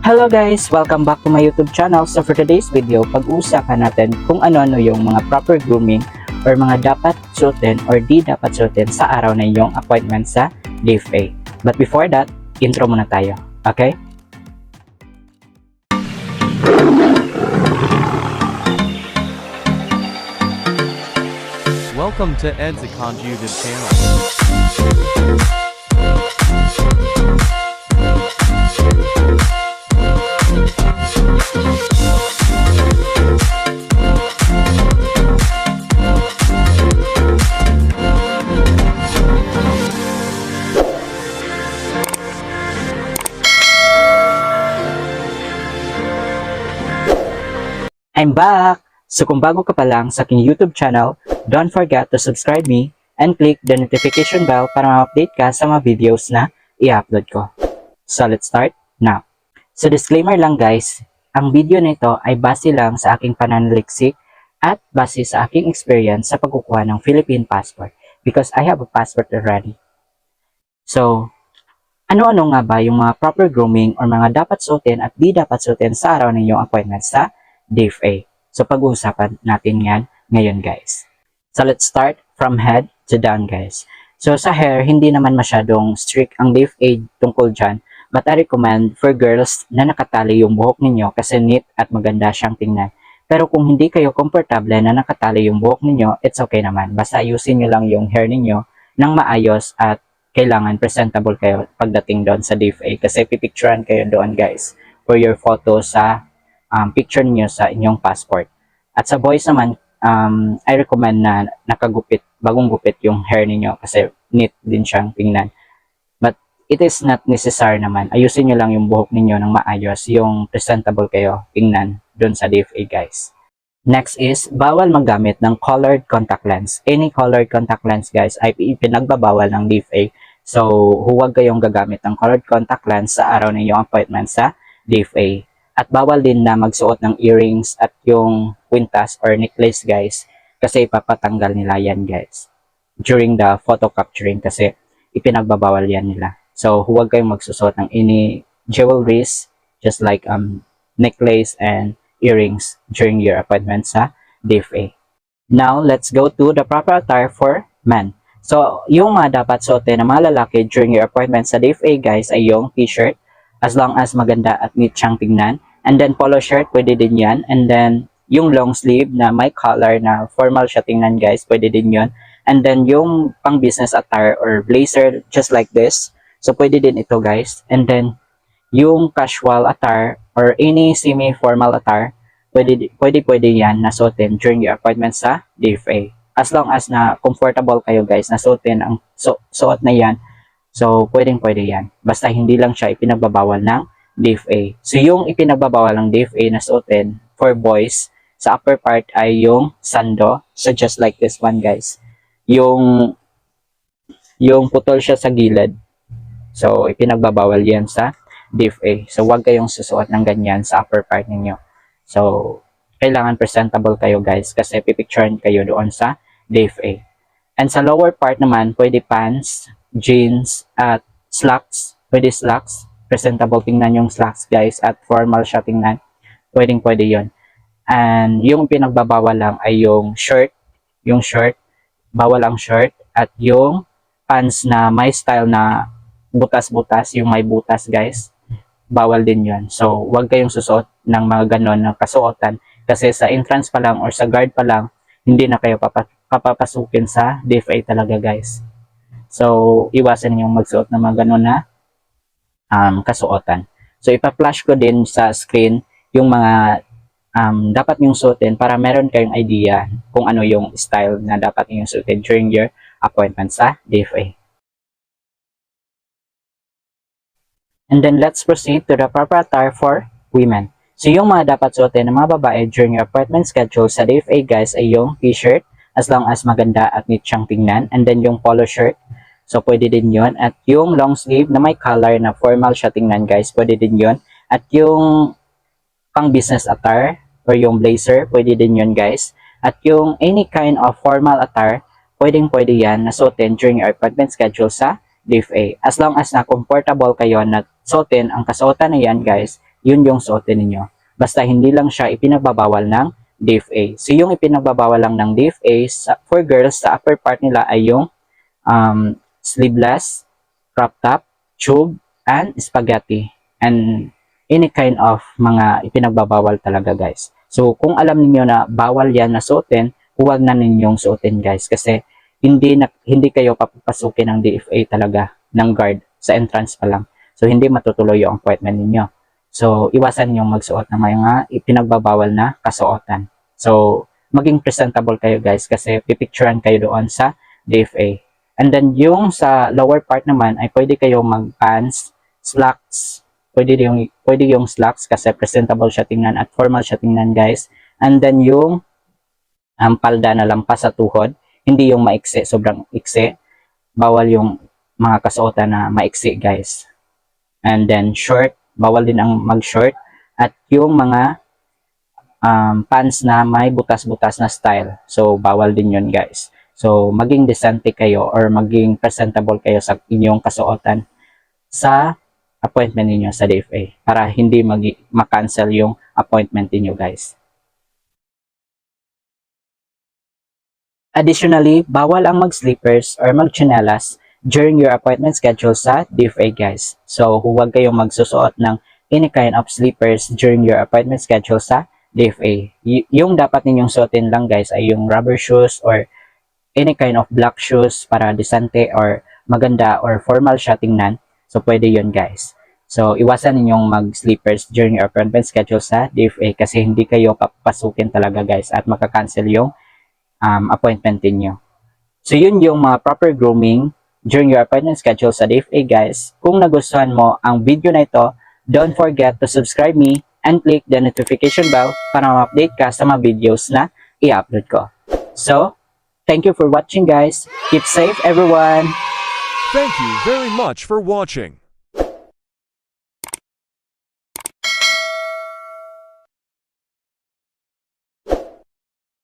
Hello guys! Welcome back to my YouTube channel. So for today's video, pag-uusapan natin kung ano-ano yung mga proper grooming or mga dapat suotin or di dapat suotin sa araw na iyong appointment sa DFA. But before that, intro muna tayo. Okay? Welcome to Edzicon YouTube channel. I'm back! So kung bago ka pa lang sa aking YouTube channel, don't forget to subscribe me and click the notification bell para ma-update ka sa mga videos na i-upload ko. So let's start now. So disclaimer lang guys, ang video nito ay base lang sa aking pananaliksik at base sa aking experience sa pagkukuha ng Philippine passport because I have a passport already. So, ano-ano nga ba yung mga proper grooming or mga dapat suotin at di dapat suotin sa araw ng iyong appointment sa DFA? So pag-uusapan natin yan ngayon guys. So let's start from head to down guys. So sa hair, hindi naman masyadong strict ang DFA tungkol dyan. But I recommend for girls na nakatali yung buhok ninyo kasi neat at maganda siyang tingnan. Pero kung hindi kayo komportable na nakatali yung buhok ninyo, it's okay naman. Basta ayusin nyo lang yung hair ninyo ng maayos at kailangan presentable kayo pagdating doon sa DFA kasi pipicturean kayo doon guys for your photo sa picture niyo sa inyong passport. At sa boys naman, I recommend na nakagupit, bagong gupit yung hair niyo kasi neat din siyang tingnan. But it is not necessary naman. Ayusin niyo lang yung buhok niyo ng maayos, yung presentable kayo tingnan doon sa DFA guys. Next is, bawal maggamit ng colored contact lens. Any colored contact lens guys ay pinagbabawal ng DFA. So, huwag kayong gagamit ng colored contact lens sa araw ng iyong appointment sa DFA. At bawal din na magsuot ng earrings at yung kwintas or necklace guys kasi ipapatanggal nila yan guys during the photo capturing kasi ipinagbabawal yan nila. So huwag kayong magsusuot ng any jewelries just like necklace and earrings during your appointment sa DFA. Now let's go to the proper attire for men. So yung mga dapat suotin ng mga lalaki during your appointment sa DFA guys ay yung t-shirt as long as maganda at neat siyang tingnan. And then polo shirt, pwede din yan. And then yung long sleeve na may collar na formal siya tingnan guys, pwede din yun. And then yung pang business attire or blazer just like this. So pwede din ito guys. And then yung casual attire or any semi-formal attire, pwede yan na suotin during your appointment sa DFA. As long as na comfortable kayo guys na suotin ang suot na yan. So pwede yan. Basta hindi lang siya ipinagbabawal ng DFA. So yung ipinagbabawal ng DFA na suotin for boys sa upper part ay yung sando. So just like this one guys. Yung putol siya sa gilid. So ipinagbabawal yan sa DFA. So wag kayong susuot ng ganyan sa upper part ninyo. So kailangan presentable kayo guys kasi pipicturean kayo doon sa DFA. And sa lower part naman, pwede pants, jeans, at slacks. Pwede slacks. Presentable tingnan yung slacks guys at formal siya tingnan. Pwede yon. And yung pinagbabawal lang ay yung shirt. Yung shirt, bawal ang shirt. At yung pants na may style na butas-butas, yung may butas guys, bawal din yon. So wag kayong susuot ng mga ganon na kasuotan kasi sa entrance pa lang or sa guard pa lang, hindi na kayo papapasukin sa DFA talaga guys. So iwasan niyo magsuot ng mga ganon na kasuotan. So ipa-flash ko din sa screen yung mga dapat nyong suotin para meron kayong idea kung ano yung style na dapat nyong suotin during your appointment sa DFA. And then let's proceed to the proper attire for women. So yung mga dapat suotin ng mga babae during your appointment schedule sa DFA guys ay yung t-shirt as long as maganda at neat siyang tingnan, and then yung polo shirt. So, pwede din yon. At yung long sleeve na may collar na formal siya tingnan guys, pwede din yon. At yung pang business attire or yung blazer, pwede din yon guys. At yung any kind of formal attire, pwede yan na suotin during your appointment schedule sa DFA. As long as na comfortable kayo na suotin ang kasuotan na yan guys, yun yung suotin ninyo. Basta hindi lang siya ipinagbabawal ng DFA. So yung ipinagbabawal lang ng DFA for girls sa upper part nila ay yung sleeveless, crop top, tube, and spaghetti. And any kind of mga ipinagbabawal talaga guys. So kung alam niyo na bawal yan na suotin, huwag na ninyong suotin guys kasi hindi kayo papapasukin ng DFA talaga ng guard sa entrance pa lang. So hindi matutuloy yung appointment ninyo. So iwasan yung magsuot ng mga ipinagbabawal na kasuotan. So maging presentable kayo guys kasi pipicturean kayo doon sa DFA. And then yung sa lower part naman ay pwede kayo mag-pants, slacks, pwede yung slacks kasi presentable siya tingnan at formal siya tingnan guys. And then yung palda na lampas sa tuhod, hindi yung maiksi, sobrang iksi. Bawal yung mga kasuotan na maiksi guys. And then short, bawal din ang mag-short. At yung mga pants na may butas-butas na style. So bawal din yun guys. So maging decente kayo or maging presentable kayo sa inyong kasuotan sa appointment niyo sa DFA para hindi ma-cancel yung appointment niyo guys. Additionally, bawal ang mag-slippers or mag-chinelas during your appointment schedule sa DFA guys. So huwag kayong magsusuot ng any kind of slippers during your appointment schedule sa DFA. Yung dapat ninyong suotin lang guys ay yung rubber shoes or any kind of black shoes para decente or maganda or formal siya tingnan. So pwede yun guys. So iwasan ninyong mag-slippers during your appointment schedule sa DFA kasi hindi kayo papasukin talaga guys at makakancel yung appointment niyo. So yun yung mga proper grooming during your appointment schedule sa DFA guys. Kung nagustuhan mo ang video na ito, don't forget to subscribe me and click the notification bell para ma-update ka sa mga videos na i-upload ko. So, thank you for watching guys. Keep safe everyone. Thank you very much for watching.